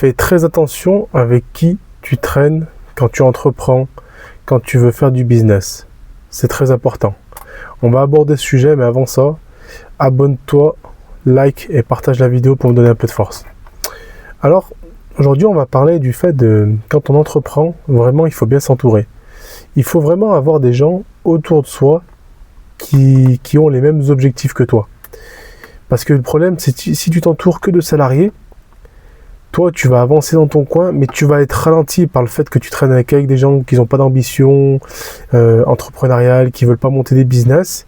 Fais très attention avec qui tu traînes quand tu entreprends, quand tu veux faire du business. C'est très important. On va aborder ce sujet, mais avant ça, abonne-toi, like et partage la vidéo pour me donner un peu de force. Alors, aujourd'hui, on va parler du fait de, quand on entreprend, vraiment, il faut bien s'entourer. Il faut vraiment avoir des gens autour de soi qui ont les mêmes objectifs que toi. Parce que le problème, c'est que si tu t'entoures que de salariés, toi, tu vas avancer dans ton coin, mais tu vas être ralenti par le fait que tu traînes avec des gens qui n'ont pas d'ambition entrepreneuriale, qui ne veulent pas monter des business.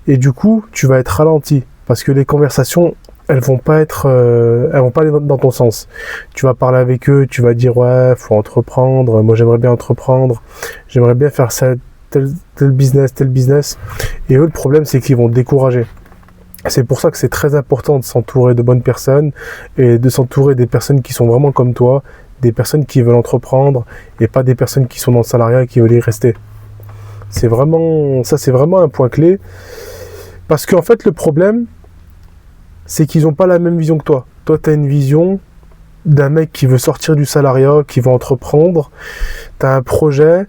Et du coup, tu vas être ralenti parce que les conversations, elles vont pas aller dans ton sens. Tu vas parler avec eux, tu vas dire ouais, faut entreprendre. Moi, j'aimerais bien entreprendre. J'aimerais bien faire ça, tel business. Et eux, le problème, c'est qu'ils vont te décourager. C'est pour ça que c'est très important de s'entourer de bonnes personnes et de s'entourer des personnes qui sont vraiment comme toi, des personnes qui veulent entreprendre et pas des personnes qui sont dans le salariat et qui veulent y rester. C'est vraiment un point clé parce qu'en fait le problème c'est qu'ils n'ont pas la même vision que toi. Toi tu as une vision d'un mec qui veut sortir du salariat, qui veut entreprendre, tu as un projet,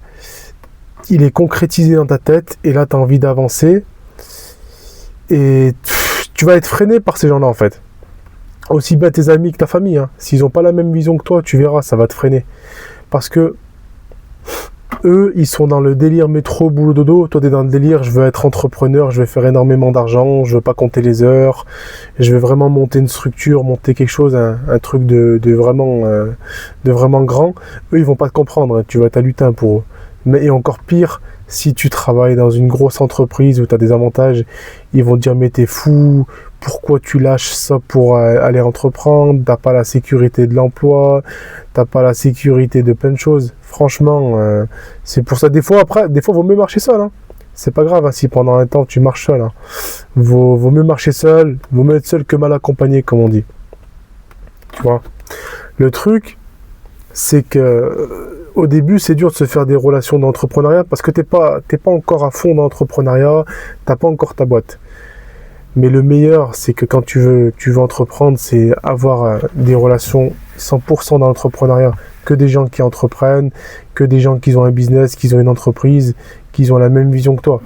il est concrétisé dans ta tête et là tu as envie d'avancer et tu vas être freiné par ces gens-là en fait. Aussi bien tes amis que ta famille, hein. S'ils n'ont pas la même vision que toi, tu verras, ça va te freiner. Parce que eux, ils sont dans le délire métro, boulot, dodo. Toi, tu es dans le délire, je veux être entrepreneur, je vais faire énormément d'argent, je veux pas compter les heures, je vais vraiment monter une structure, monter quelque chose, un truc de vraiment grand. Eux, ils vont pas te comprendre, tu vas être à lutin pour eux. Mais et encore pire, si tu travailles dans une grosse entreprise où tu as des avantages, ils vont te dire mais t'es fou, pourquoi tu lâches ça pour aller entreprendre, t'as pas la sécurité de l'emploi, t'as pas la sécurité de plein de choses. Franchement, c'est pour ça, des fois vaut mieux marcher seul, hein. C'est pas grave hein, si pendant un temps tu marches seul, hein. Vaut mieux marcher seul, vaut mieux être seul que mal accompagné comme on dit. Tu vois. Le truc, c'est que au début, c'est dur de se faire des relations d'entrepreneuriat parce que t'es pas encore à fond dans l'entrepreneuriat, t'as pas encore ta boîte. Mais le meilleur, c'est que quand tu veux entreprendre, c'est avoir des relations 100% dans l'entrepreneuriat, que des gens qui entreprennent, que des gens qui ont un business, qui ont une entreprise, qui ont la même vision que toi.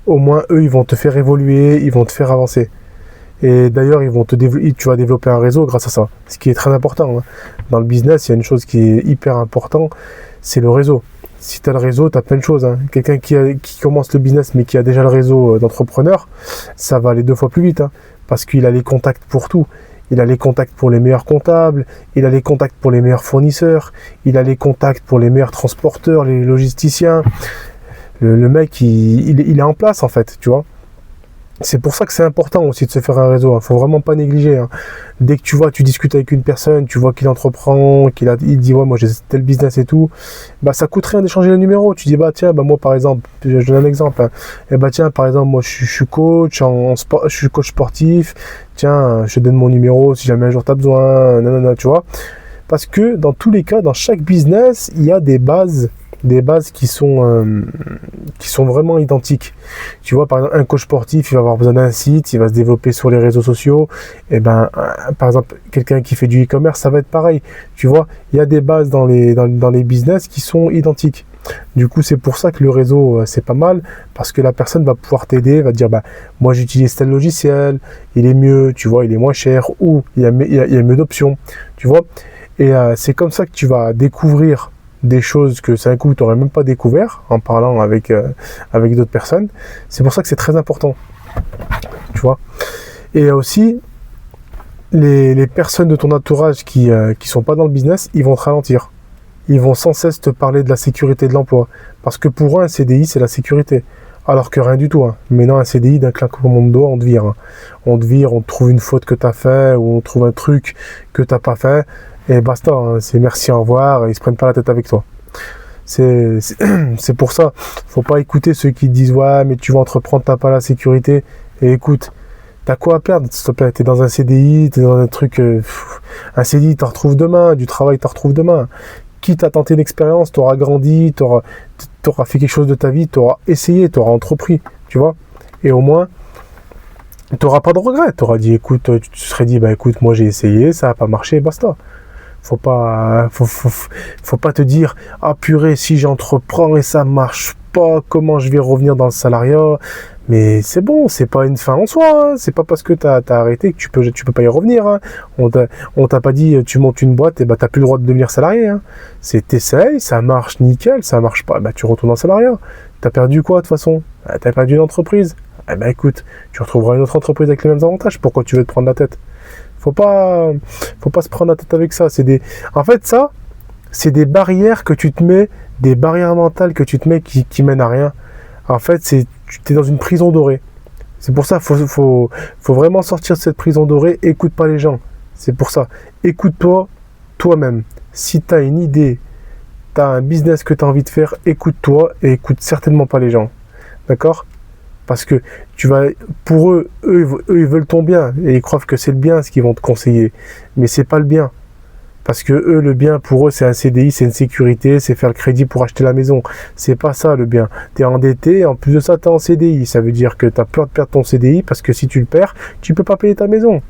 Au moins, eux, ils vont te faire évoluer, ils vont te faire avancer. Et d'ailleurs, tu vas développer un réseau grâce à ça, ce qui est très important, hein. Dans le business, il y a une chose qui est hyper importante, c'est le réseau. Si tu as le réseau, tu as plein de choses, hein. Quelqu'un qui commence le business mais qui a déjà le réseau d'entrepreneurs, ça va aller 2 fois plus vite, hein, parce qu'il a les contacts pour tout. Il a les contacts pour les meilleurs comptables, il a les contacts pour les meilleurs fournisseurs, il a les contacts pour les meilleurs transporteurs, les logisticiens. Le mec, il est en place en fait, tu vois. C'est pour ça que c'est important aussi de se faire un réseau, hein. Faut vraiment pas négliger, hein. Dès que tu discutes avec une personne, tu vois qu'il entreprend, il dit ouais moi j'ai tel business et tout, bah ça coûte rien d'échanger les numéros. Tu dis bah tiens, bah moi par exemple, je donne un exemple, hein. Et bah tiens par exemple moi je suis coach je suis coach sportif, tiens je te donne mon numéro si jamais un jour tu as besoin, nanana, tu vois. Parce que dans tous les cas, dans chaque business, il y a des bases qui sont vraiment identiques. Tu vois, par exemple, un coach sportif, il va avoir besoin d'un site, il va se développer sur les réseaux sociaux. Et ben, par exemple, quelqu'un qui fait du e-commerce, ça va être pareil. Tu vois, il y a des bases dans les business qui sont identiques. Du coup, c'est pour ça que le réseau, c'est pas mal, parce que la personne va pouvoir t'aider, va te dire, bah, moi j'utilise tel logiciel, il est mieux, tu vois, il est moins cher, ou il y a mieux d'options, tu vois. Et c'est comme ça que tu vas découvrir des choses que c'est un coup tu n'aurais même pas découvert en parlant avec d'autres personnes. C'est pour ça que c'est très important, tu vois. Et aussi, les personnes de ton entourage qui sont pas dans le business, ils vont te ralentir. Ils vont sans cesse te parler de la sécurité de l'emploi. Parce que pour eux, un CDI, c'est la sécurité. Alors que rien du tout, hein. Mais non, un CDI, d'un claquement de doigts, on te vire, hein. On te vire, on te trouve une faute que tu as fait, ou on trouve un truc que tu n'as pas fait, et basta, hein. C'est merci, au revoir, ils se prennent pas la tête avec toi. C'est pour ça, faut pas écouter ceux qui disent ouais, mais tu vas entreprendre, t'as pas la sécurité. Et écoute, t'as quoi à perdre, s'il te plaît? T'es dans un CDI, t'es dans un truc, un CDI, t'en retrouves demain, du travail, t'en retrouves demain. Quitte à tenter une expérience, t'auras grandi, t'auras fait quelque chose de ta vie, t'auras essayé, t'auras entrepris, tu vois. Et au moins, t'auras pas de regrets. T'auras dit, écoute, tu te serais dit, bah écoute, moi j'ai essayé, ça a pas marché, basta. Faut pas te dire, ah purée, si j'entreprends et ça marche pas, comment je vais revenir dans le salariat? Mais c'est bon, c'est pas une fin en soi, hein. C'est pas parce que t'as arrêté que tu peux pas y revenir, hein. On t'a pas dit, tu montes une boîte, et bah t'as plus le droit de devenir salarié, hein. T'essayes, ça marche nickel, ça marche pas, bah tu retournes en salariat. T'as perdu quoi de toute façon? Bah, t'as perdu une entreprise. Eh ben écoute, tu retrouveras une autre entreprise avec les mêmes avantages. Pourquoi tu veux te prendre la tête? Faut pas se prendre la tête avec ça. En fait, ça, c'est des barrières que tu te mets, des barrières mentales que tu te mets qui mènent à rien. En fait, tu es dans une prison dorée. C'est pour ça, faut vraiment sortir de cette prison dorée. Écoute pas les gens. C'est pour ça. Écoute-toi toi-même. Si tu as une idée, tu as un business que tu as envie de faire, écoute-toi et écoute certainement pas les gens. D'accord? Parce que pour eux, ils veulent ton bien et ils croient que c'est le bien ce qu'ils vont te conseiller. Mais c'est pas le bien. Parce que eux, le bien pour eux, c'est un CDI, c'est une sécurité, c'est faire le crédit pour acheter la maison. C'est pas ça le bien. Tu es endetté, en plus de ça, tu es en CDI. Ça veut dire que tu as peur de perdre ton CDI parce que si tu le perds, tu peux pas payer ta maison.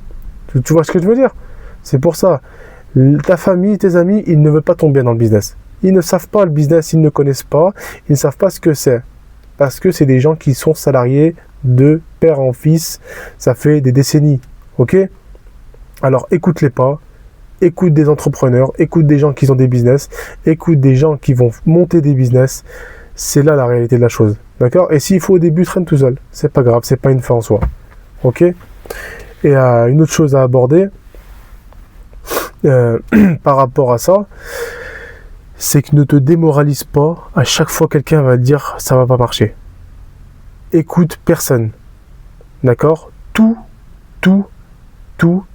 Tu vois ce que je veux dire? C'est pour ça. Ta famille, tes amis, ils ne veulent pas ton bien dans le business. Ils ne savent pas le business, ils ne connaissent pas, ils ne savent pas ce que c'est. Parce que c'est des gens qui sont salariés de père en fils, ça fait des décennies, ok? Alors écoute-les pas, écoute des entrepreneurs, écoute des gens qui ont des business, écoute des gens qui vont monter des business, c'est là la réalité de la chose, d'accord? Et s'il faut au début, traîne tout seul, c'est pas grave, c'est pas une fin en soi, ok? Et une autre chose à aborder, par rapport à ça, c'est que ne te démoralise pas à chaque fois quelqu'un va te dire ça va pas marcher. Écoute personne. D'accord? Tout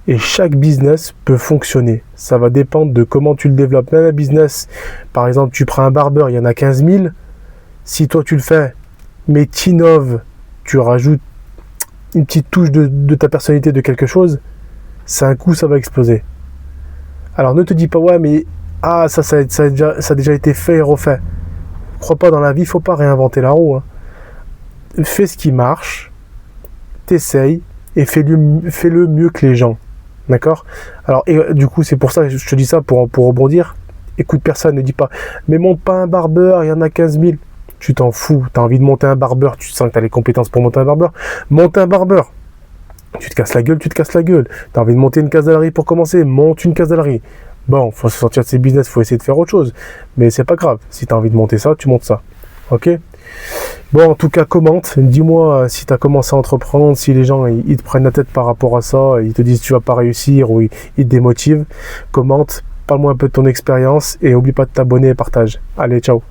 et chaque business peut fonctionner. Ça va dépendre de comment tu le développes. Même un business, par exemple, tu prends un barbeur, il y en a 15 000. Si toi tu le fais, mais t'innoves, tu rajoutes une petite touche de ta personnalité de quelque chose, c'est un coup, ça va exploser. Alors ne te dis pas, ouais, mais ça a déjà été fait et refait. Crois pas dans la vie, faut pas réinventer la roue, hein. Fais ce qui marche, t'essayes et fais-le mieux que les gens. D'accord? Alors, et du coup, c'est pour ça que je te dis ça pour rebondir. Écoute personne, ne dis pas, mais monte pas un barbeur, il y en a 15 000. Tu t'en fous, tu as envie de monter un barbeur, tu sens que tu as les compétences pour monter un barbeur. Monte un barbeur. Tu te casses la gueule, tu te casses la gueule. Tu as envie de monter une casellerie pour commencer, monte une casellerie. Bon, faut se sortir de ces business, faut essayer de faire autre chose. Mais c'est pas grave. Si tu as envie de monter ça, tu montes ça. Ok? Bon, en tout cas, commente. Dis-moi si tu as commencé à entreprendre, si les gens ils te prennent la tête par rapport à ça, ils te disent tu vas pas réussir ou ils te démotivent. Commente, parle-moi un peu de ton expérience et oublie pas de t'abonner et partage. Allez, ciao.